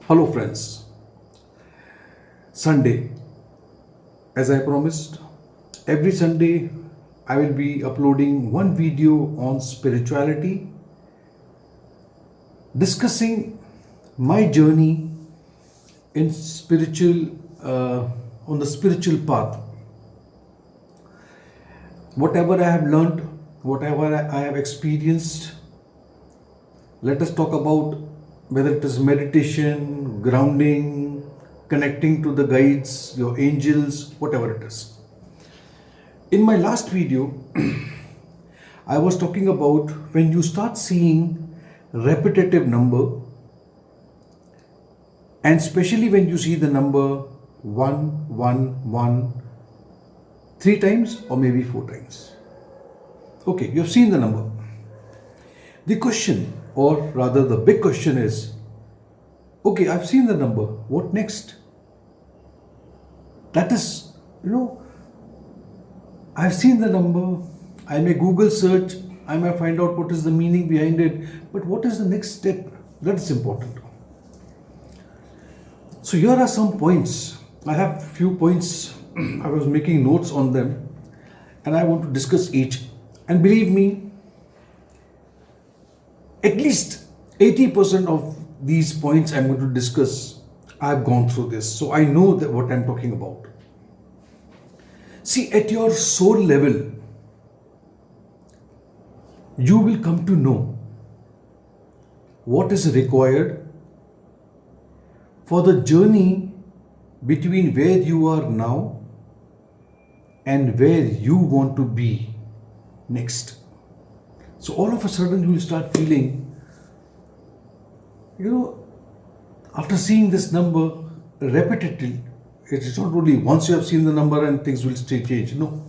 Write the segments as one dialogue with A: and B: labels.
A: Hello, friends. Sunday, as I promised, every Sunday I will be uploading one video on spirituality, discussing my journey in on the spiritual path. Whatever I have learned, whatever I have experienced, let us talk about whether it is meditation, grounding, connecting to the guides, your angels, whatever it is. In my last video, I was talking about when you start seeing repetitive number, and especially when you see the number 111 three times or maybe four times. Okay, you have seen the number. The question, or rather the big question is, okay, I've seen the number, what next? That is, I've seen the number, I may Google search, I may find out what is the meaning behind it, but what is the next step? That is important. So here are some points. I have few points, I was making notes on them, and I want to discuss each. And believe me, at least 80% of these points I'm going to discuss, I've gone through this, so I know that what I'm talking about. See, at your soul level, you will come to know what is required for the journey between where you are now and where you want to be next. So all of a sudden you will start feeling, after seeing this number repetitively, it is not only once you have seen the number and things will stay change. No.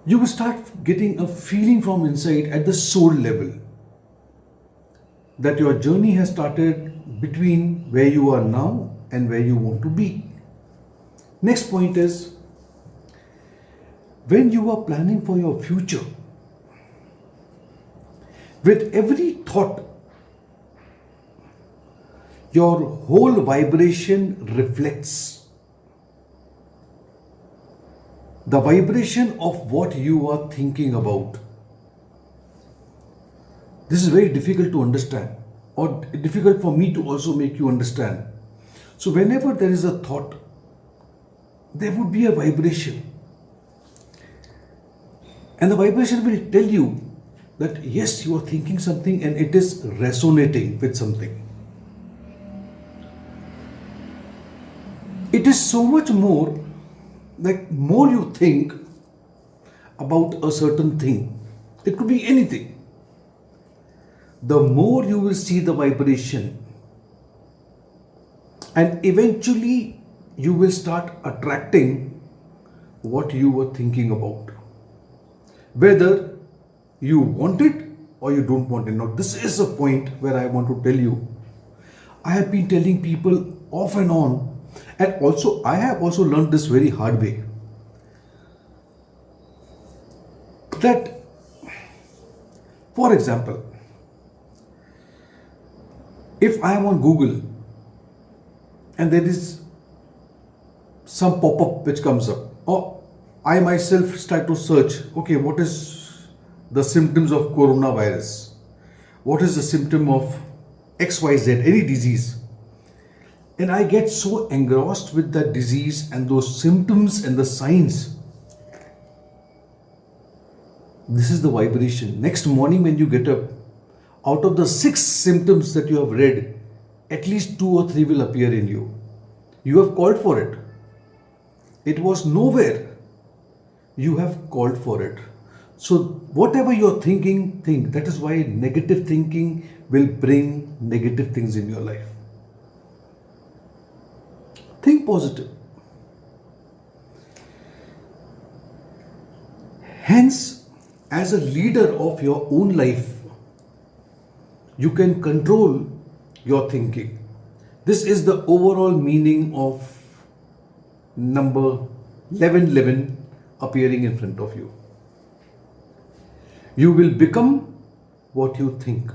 A: You will start getting a feeling from inside at the soul level that your journey has started between where you are now and where you want to be. Next point is, when you are planning for your future, with every thought, your whole vibration reflects the vibration of what you are thinking about. This is very difficult to understand, or difficult for me to also make you understand. So whenever there is a thought, there would be a vibration. And the vibration will tell you that yes, you are thinking something and it is resonating with something. It is so much more, like more you think about a certain thing, it could be anything, the more you will see the vibration, and eventually you will start attracting what you were thinking about, whether you want it or you don't want it. Now this is a point where I want to tell you, I have been telling people off and on, and also I have also learned this very hard way, that, for example, if I am on Google and there is some pop-up which comes up, or I myself start to search, okay, what is the symptoms of coronavirus? What is the symptom of XYZ, any disease? And I get so engrossed with that disease and those symptoms and the signs. This is the vibration. Next morning when you get up, out of the 6 symptoms that you have read, at least 2 or 3 will appear in you. You have called for it. It was nowhere. You have called for it. So whatever you're thinking, think. That is why negative thinking will bring negative things in your life. Think positive. Hence, as a leader of your own life, you can control your thinking. This is the overall meaning of number 1111 appearing in front of you. You will become what you think.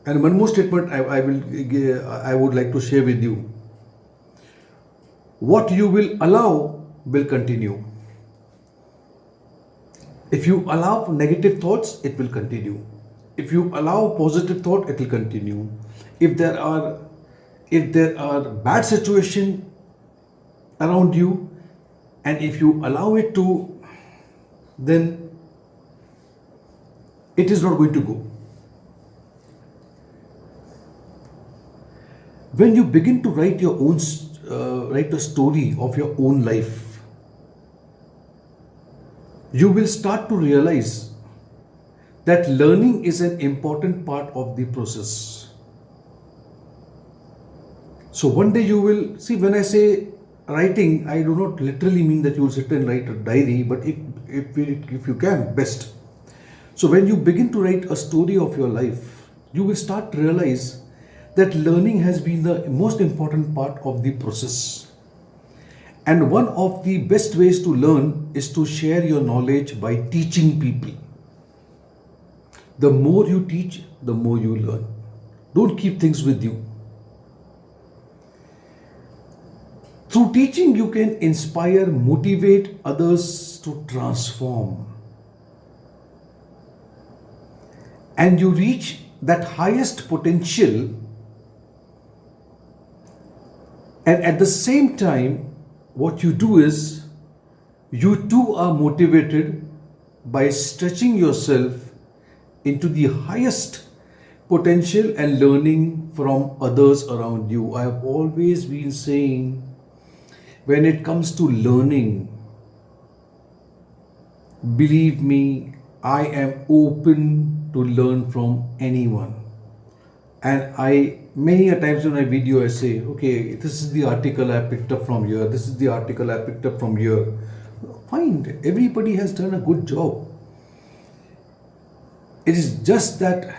A: And one more statement I would like to share with you. What you will allow will continue. If you allow negative thoughts, it will continue. If you allow positive thought, it will continue. If there are bad situation around you, and if you allow it to, then it is not going to go. When you begin to write your own write a story of your own life, you will start to realize that learning is an important part of the process. So one day you will see, when I say writing, I do not literally mean that you will sit and write a diary, but if you can, best. So when you begin to write a story of your life, you will start to realize that learning has been the most important part of the process. And one of the best ways to learn is to share your knowledge by teaching people. The more you teach, the more you learn. Don't keep things with you. Through teaching, you can inspire, motivate others to transform. And you reach that highest potential, and at the same time, what you do is, you too are motivated by stretching yourself into the highest potential and learning from others around you. I have always been saying, when it comes to learning, believe me, I am open to learn from anyone. And many a times in my video I say, okay, this is the article I picked up from here, this is the article I picked up from here. Fine, everybody has done a good job. It is just that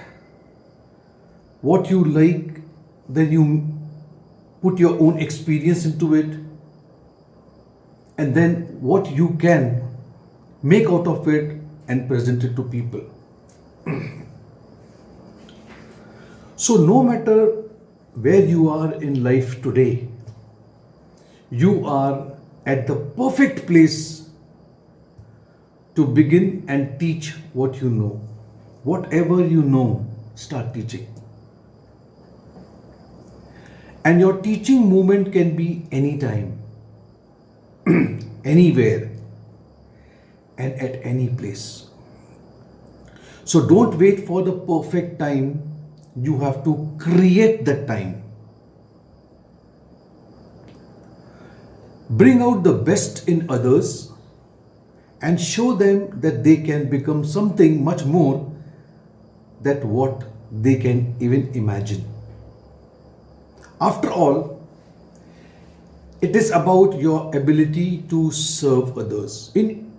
A: what you like, then you put your own experience into it, and then what you can make out of it and present it to people. So no matter where you are in life today, you are at the perfect place to begin and teach what you know. Whatever you know, start teaching. And your teaching movement can be anytime, anywhere, and at any place. So don't wait for the perfect time. You have to create that time. Bring out the best in others and show them that they can become something much more than what they can even imagine. After all, it is about your ability to serve others. In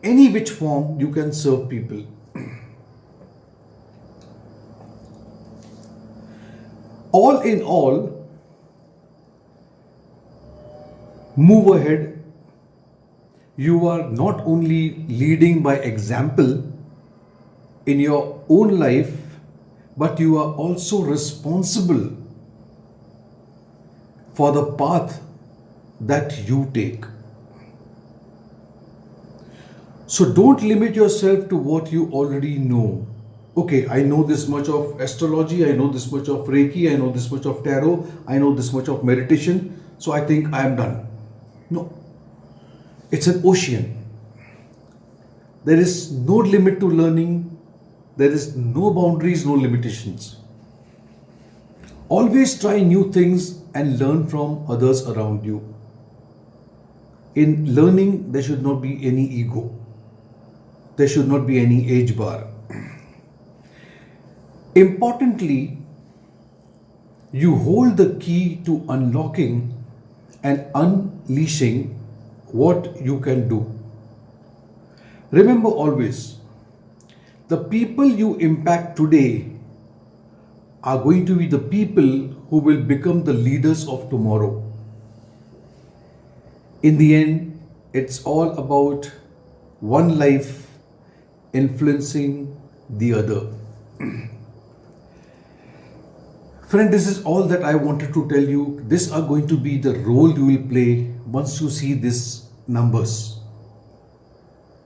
A: any which form you can serve people. All in all, move ahead. You are not only leading by example in your own life, but you are also responsible for the path that you take. So don't limit yourself to what you already know. Okay, I know this much of astrology, I know this much of Reiki, I know this much of tarot, I know this much of meditation, so I think I am done. No, it's an ocean. There is no limit to learning, there is no boundaries, no limitations. Always try new things and learn from others around you. In learning, there should not be any ego. There should not be any age bar. Importantly, you hold the key to unlocking and unleashing what you can do. Remember always, the people you impact today are going to be the people who will become the leaders of tomorrow. In the end, it's all about one life influencing the other. Friend, this is all that I wanted to tell you. This are going to be the role you will play once you see these numbers.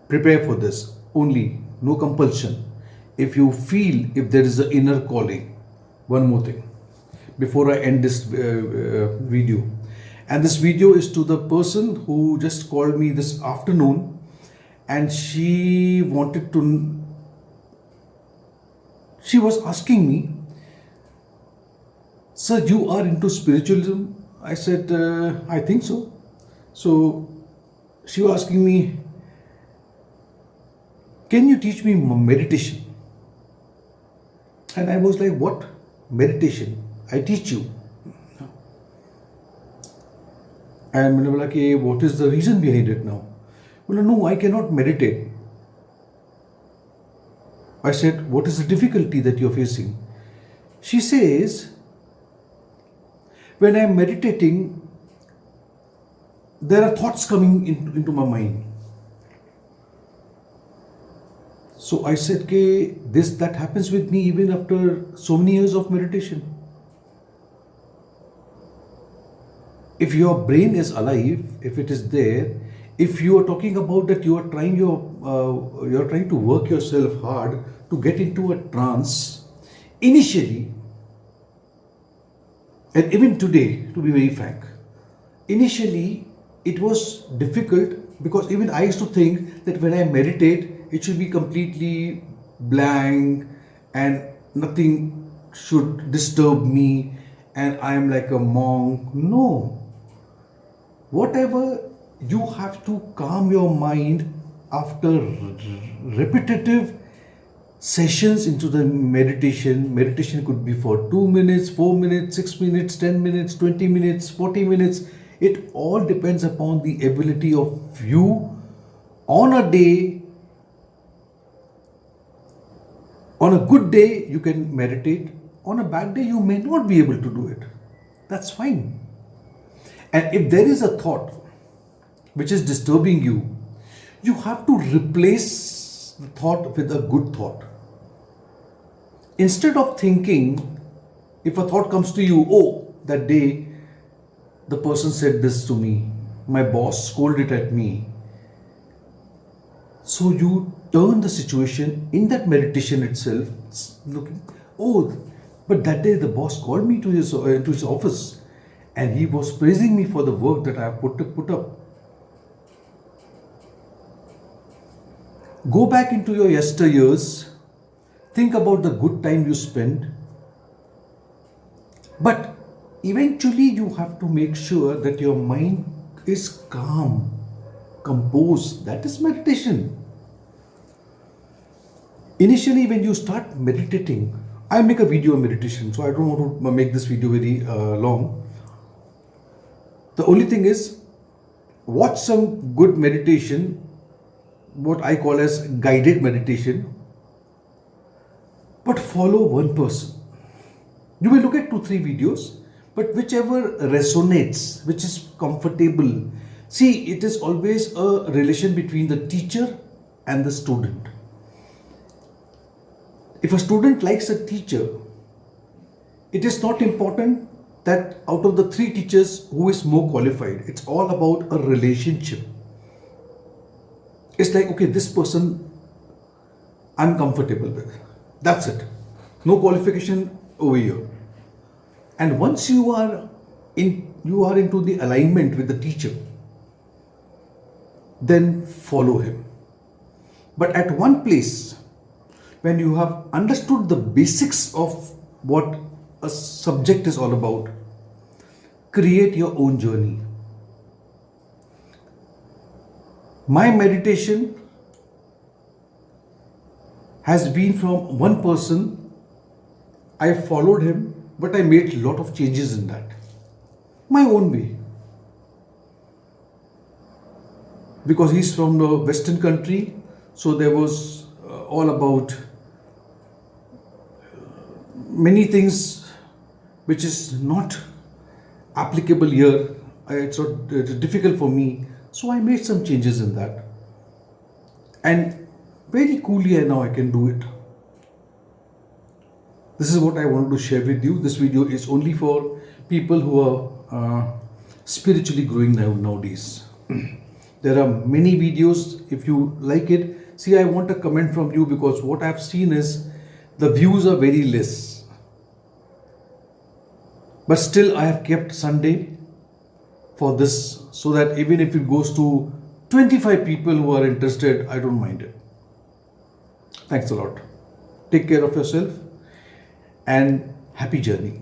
A: Prepare for this. Only, no compulsion. If you feel, if there is an inner calling. One more thing before I end this video. And this video is to the person who just called me this afternoon, and she was asking me, "Sir, you are into spiritualism?" I said, "I think so." So she was asking me, "Can you teach me meditation?" And I was like, "What? Meditation? I teach you." And I was like, "Hey, what is the reason behind it now?" Well, no, I cannot meditate. I said, "What is the difficulty that you're facing?" She says, "When I'm meditating, there are thoughts coming into my mind." So I said, "Okay, that happens with me even after so many years of meditation." If your brain is alive, if it is there, if you are talking about that you are trying to work yourself hard to get into a trance, initially, and even today, to be very frank, initially it was difficult, because even I used to think that when I meditate, it should be completely blank and nothing should disturb me and I am like a monk. No. Whatever, you have to calm your mind after repetitive sessions into the meditation. Meditation could be for 2 minutes, 4 minutes, 6 minutes, 10 minutes, 20 minutes, 40 minutes. It all depends upon the ability of you. On a day, on a good day, you can meditate. On a bad day, you may not be able to do it. That's fine. And if there is a thought which is disturbing you, you have to replace the thought with a good thought. Instead of thinking, if a thought comes to you, "Oh, that day the person said this to me, my boss scolded at me." So you turn the situation in that meditation itself, looking, "Oh, but that day the boss called me to his office and he was praising me for the work that I have put up." Go back into your yesteryears, think about the good time you spent, but eventually you have to make sure that your mind is calm, composed. That is meditation. Initially, when you start meditating, I make a video on meditation, so I don't want to make this video very long. The only thing is, watch some good meditation, what I call as guided meditation, but follow one person. You will look at 2-3 videos, but whichever resonates, which is comfortable. See, it is always a relation between the teacher and the student. If a student likes a teacher, it is not important that out of the 3 teachers who is more qualified. It's all about a relationship. It's like, okay, this person I'm comfortable with. That's it. No qualification over here. And once you are into the alignment with the teacher, then follow him. But at one place, when you have understood the basics of what a subject is all about, create your own journey. My meditation has been from one person. I followed him, but I made a lot of changes in that. My own way. Because he's from the Western country, so there was all about many things which is not applicable here. It's difficult for me, so I made some changes in that, and very coolly now I can do it. This is what I wanted to share with you. This video is only for people who are spiritually growing nowadays. There are many videos. If you like it, see, I want a comment from you, because what I've seen is the views are very less. But still, I have kept Sunday for this, so that even if it goes to 25 people who are interested, I don't mind it. Thanks a lot. Take care of yourself and happy journey.